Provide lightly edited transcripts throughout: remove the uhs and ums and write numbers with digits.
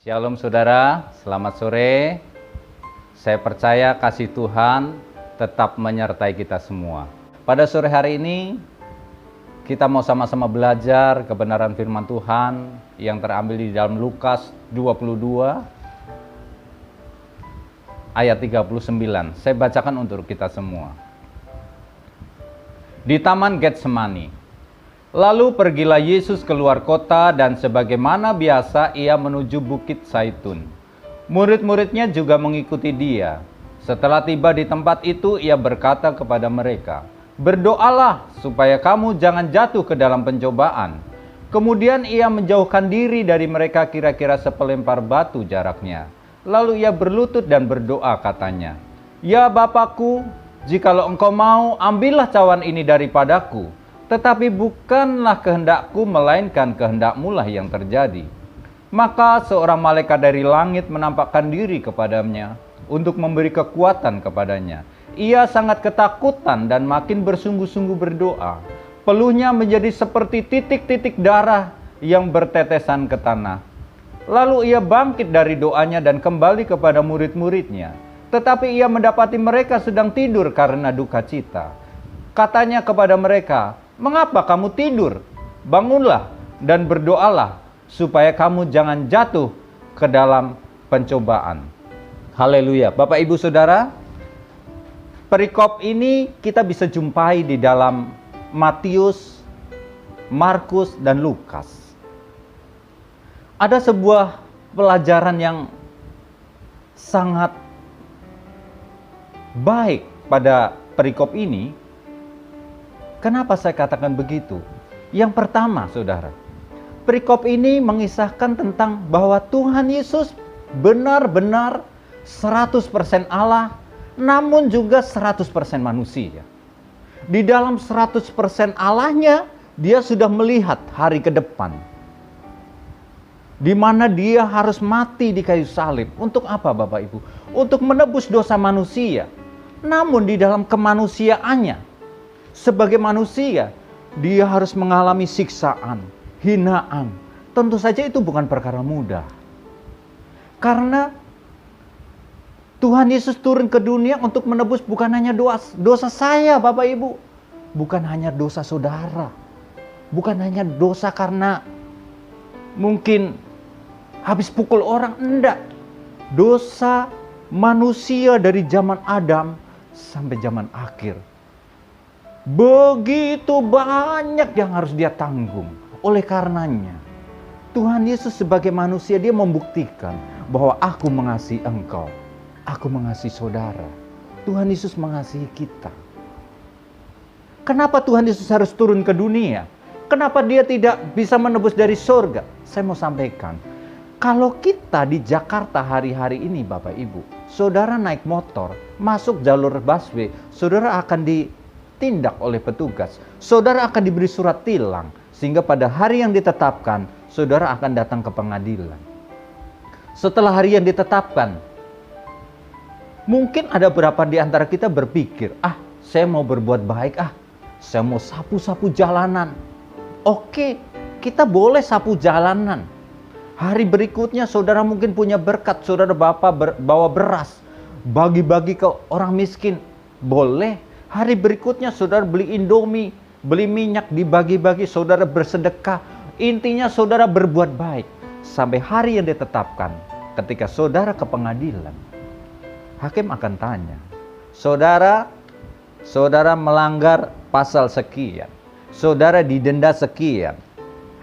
Shalom saudara, selamat sore. Saya percaya kasih Tuhan tetap menyertai kita semua. Pada sore hari ini, kita mau sama-sama belajar kebenaran firman Tuhan yang terambil di dalam Lukas 22 ayat 39. Saya bacakan untuk kita semua. Di Taman Getsemani. Lalu pergilah Yesus keluar kota dan sebagaimana biasa ia menuju Bukit Zaitun. Murid-muridnya juga mengikuti dia. Setelah tiba di tempat itu ia berkata kepada mereka, "Berdoalah supaya kamu jangan jatuh ke dalam pencobaan." Kemudian ia menjauhkan diri dari mereka kira-kira sepelempar batu jaraknya. Lalu ia berlutut dan berdoa katanya, "Ya Bapakku, jikalau engkau mau, ambillah cawan ini daripadaku. Tetapi bukanlah kehendakku, melainkan kehendak-Mu lah yang terjadi." Maka seorang malaikat dari langit menampakkan diri kepadanya untuk memberi kekuatan kepadanya. Ia sangat ketakutan dan makin bersungguh-sungguh berdoa. Peluhnya menjadi seperti titik-titik darah yang bertetesan ke tanah. Lalu ia bangkit dari doanya dan kembali kepada murid-muridnya. Tetapi ia mendapati mereka sedang tidur karena duka cita. Katanya kepada mereka, "Mengapa kamu tidur? Bangunlah dan berdoalah supaya kamu jangan jatuh ke dalam pencobaan." Haleluya. Bapak Ibu Saudara, perikop ini kita bisa jumpai di dalam Matius, Markus, dan Lukas. Ada sebuah pelajaran yang sangat baik pada perikop ini. Kenapa saya katakan begitu? Yang pertama, saudara, perikop ini mengisahkan tentang bahwa Tuhan Yesus benar-benar 100% Allah, namun juga 100% manusia. Di dalam 100% Allahnya, dia sudah melihat hari ke depan, di mana dia harus mati di kayu salib. Untuk apa, Bapak Ibu? Untuk menebus dosa manusia. Namun di dalam kemanusiaannya, sebagai manusia, dia harus mengalami siksaan, hinaan. Tentu saja itu bukan perkara mudah. Karena Tuhan Yesus turun ke dunia untuk menebus bukan hanya dosa saya, Bapak Ibu. Bukan hanya dosa saudara. Bukan hanya dosa karena mungkin habis pukul orang, enggak. Dosa manusia dari zaman Adam sampai zaman akhir. Begitu banyak yang harus dia tanggung. Oleh karenanya, Tuhan Yesus sebagai manusia, dia membuktikan bahwa aku mengasihi engkau. Aku mengasihi saudara. Tuhan Yesus mengasihi kita. Kenapa Tuhan Yesus harus turun ke dunia? Kenapa dia tidak bisa menebus dari surga? Saya mau sampaikan. Kalau kita di Jakarta hari-hari ini, Bapak Ibu, saudara naik motor, masuk jalur busway, saudara akan ditindak oleh petugas. Saudara akan diberi surat tilang, sehingga pada hari yang ditetapkan, saudara akan datang ke pengadilan. Setelah hari yang ditetapkan, mungkin ada beberapa di antara kita berpikir, saya mau berbuat baik, saya mau sapu-sapu jalanan. Oke, kita boleh sapu jalanan. Hari berikutnya saudara mungkin punya berkat, saudara bapak bawa beras, bagi-bagi ke orang miskin. Boleh. Hari berikutnya saudara beli Indomie, beli minyak, dibagi-bagi, saudara bersedekah. Intinya saudara berbuat baik. Sampai hari yang ditetapkan, ketika saudara ke pengadilan, hakim akan tanya, saudara melanggar pasal sekian, saudara didenda sekian,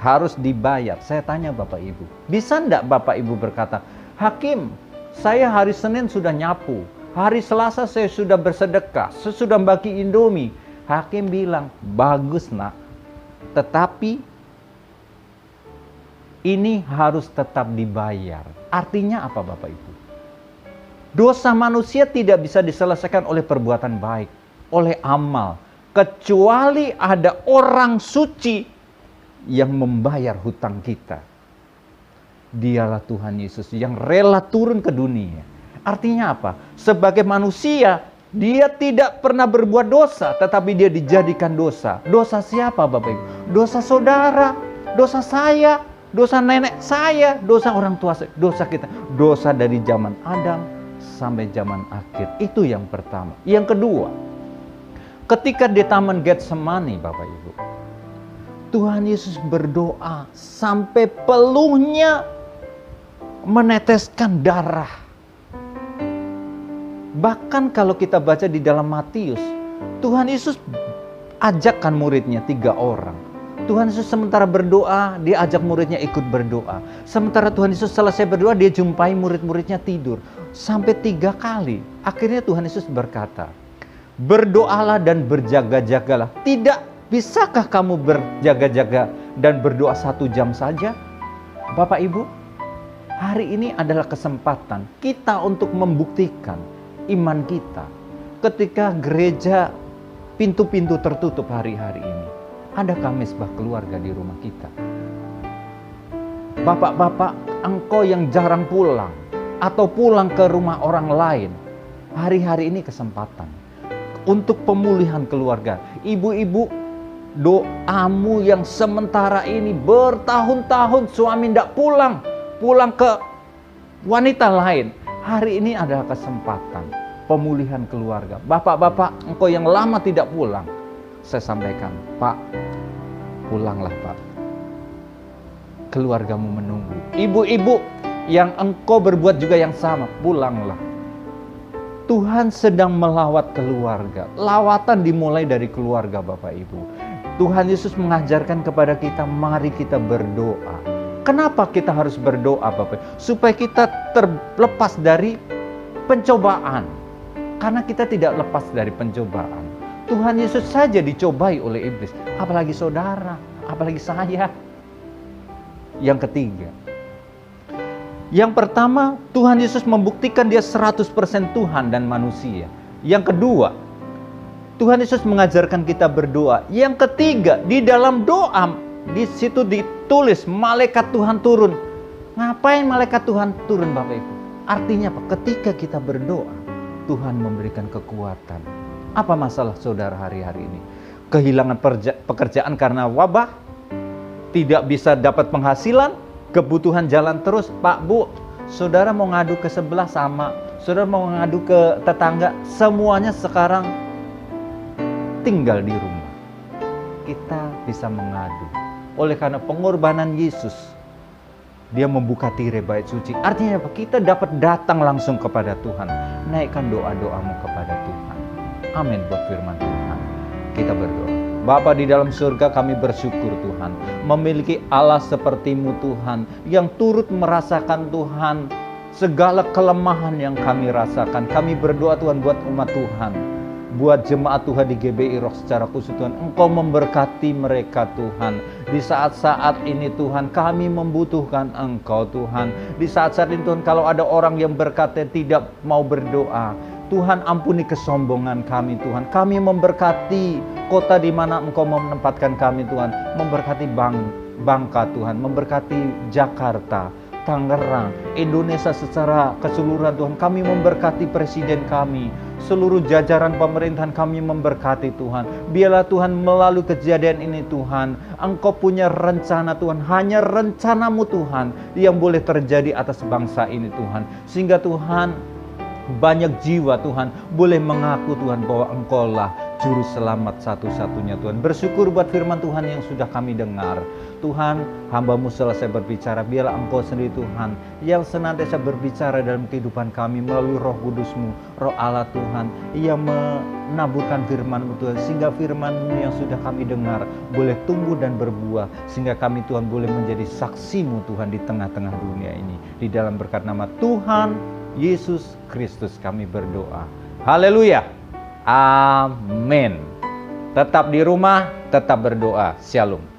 harus dibayar. Saya tanya Bapak Ibu, bisa enggak Bapak Ibu berkata, "Hakim, saya hari Senin sudah nyapu, hari Selasa saya sudah bersedekah, saya sudah bagi Indomie." Hakim bilang, "Bagus nak, tetapi ini harus tetap dibayar." Artinya apa Bapak Ibu? Dosa manusia tidak bisa diselesaikan oleh perbuatan baik, oleh amal, kecuali ada orang suci yang membayar hutang kita. Dialah Tuhan Yesus yang rela turun ke dunia. Artinya apa? Sebagai manusia, dia tidak pernah berbuat dosa, tetapi dia dijadikan dosa. Dosa siapa Bapak Ibu? Dosa saudara, dosa saya, dosa nenek saya, dosa orang tua saya, dosa kita, dosa dari zaman Adam sampai zaman akhir. Itu yang pertama. Yang kedua, ketika di Taman Getsemani, Bapak Ibu, Tuhan Yesus berdoa sampai peluhnya meneteskan darah. Bahkan kalau kita baca di dalam Matius, Tuhan Yesus ajakkan muridnya 3 orang. Tuhan Yesus sementara berdoa, dia ajak muridnya ikut berdoa. Sementara Tuhan Yesus selesai berdoa, dia jumpai murid-muridnya tidur. Sampai 3 kali. Akhirnya Tuhan Yesus berkata, berdoalah dan berjaga-jagalah. Tidak bisakah kamu berjaga-jaga dan berdoa 1 jam saja? Bapak Ibu, hari ini adalah kesempatan kita untuk membuktikan iman kita. Ketika gereja pintu-pintu tertutup hari-hari ini, adakah mesbah keluarga di rumah kita? Bapak-bapak, engkau yang jarang pulang atau pulang ke rumah orang lain, hari-hari ini kesempatan untuk pemulihan keluarga. Ibu-ibu, doamu yang sementara ini bertahun-tahun suami tidak pulang ke wanita lain, hari ini adalah kesempatan pemulihan keluarga. Bapak-bapak, engkau yang lama tidak pulang, saya sampaikan, Pak, pulanglah Pak. Keluargamu menunggu. Ibu-ibu yang engkau berbuat juga yang sama, pulanglah. Tuhan sedang melawat keluarga. Lawatan dimulai dari keluarga, Bapak Ibu. Tuhan Yesus mengajarkan kepada kita, mari kita berdoa. Kenapa kita harus berdoa, Bapak? Supaya kita terlepas dari pencobaan. Karena kita tidak lepas dari pencobaan. Tuhan Yesus saja dicobai oleh iblis. Apalagi saudara, apalagi saya. Yang ketiga. Yang pertama, Tuhan Yesus membuktikan dia 100% Tuhan dan manusia. Yang kedua, Tuhan Yesus mengajarkan kita berdoa. Yang ketiga, di dalam doa, di situ ditulis malaikat Tuhan turun. Ngapain malaikat Tuhan turun, Bapak Ibu? Artinya apa? Ketika kita berdoa, Tuhan memberikan kekuatan. Apa masalah saudara hari-hari ini? Kehilangan pekerjaan karena wabah, tidak bisa dapat penghasilan, kebutuhan jalan terus. Pak, Bu, saudara mau ngadu ke sebelah sama, saudara mau ngadu ke tetangga, semuanya sekarang tinggal di rumah. Kita bisa mengadu. Oleh karena pengorbanan Yesus, dia membuka tirai bait suci. Artinya apa? Kita dapat datang langsung kepada Tuhan. Naikkan doa-doamu kepada Tuhan. Amin buat firman Tuhan. Kita berdoa. Bapa di dalam surga, kami bersyukur Tuhan, memiliki Allah seperti-Mu Tuhan, yang turut merasakan Tuhan segala kelemahan yang kami rasakan. Kami berdoa Tuhan buat umat Tuhan, buat jemaat Tuhan di GBI Rock secara khusus Tuhan. Engkau memberkati mereka Tuhan. Di saat-saat ini Tuhan, kami membutuhkan Engkau Tuhan. Di saat-saat ini Tuhan, kalau ada orang yang berkata tidak mau berdoa, Tuhan ampuni kesombongan kami Tuhan. Kami memberkati kota di mana Engkau menempatkan kami Tuhan. Memberkati Bangka Tuhan, memberkati Jakarta, Tangerang, Indonesia secara keseluruhan Tuhan. Kami memberkati presiden kami, seluruh jajaran pemerintahan kami memberkati Tuhan. Biarlah Tuhan melalui kejadian ini Tuhan, Engkau punya rencana Tuhan. Hanya rencana-Mu Tuhan yang boleh terjadi atas bangsa ini Tuhan. Sehingga Tuhan, banyak jiwa Tuhan boleh mengaku Tuhan bahwa Engkau-lah juru selamat satu-satunya Tuhan. Bersyukur buat firman Tuhan yang sudah kami dengar. Tuhan, hamba-Mu selesai berbicara, biarlah Engkau sendiri Tuhan yang senantiasa berbicara dalam kehidupan kami melalui Roh Kudus-Mu, Roh Allah Tuhan, yang menaburkan firman-Mu Tuhan, sehingga firman-Mu yang sudah kami dengar boleh tumbuh dan berbuah, sehingga kami Tuhan boleh menjadi saksi-Mu Tuhan di tengah-tengah dunia ini. Di dalam berkat nama Tuhan Yesus Kristus kami berdoa. Haleluya. Amin. Tetap di rumah, tetap berdoa. Shalom.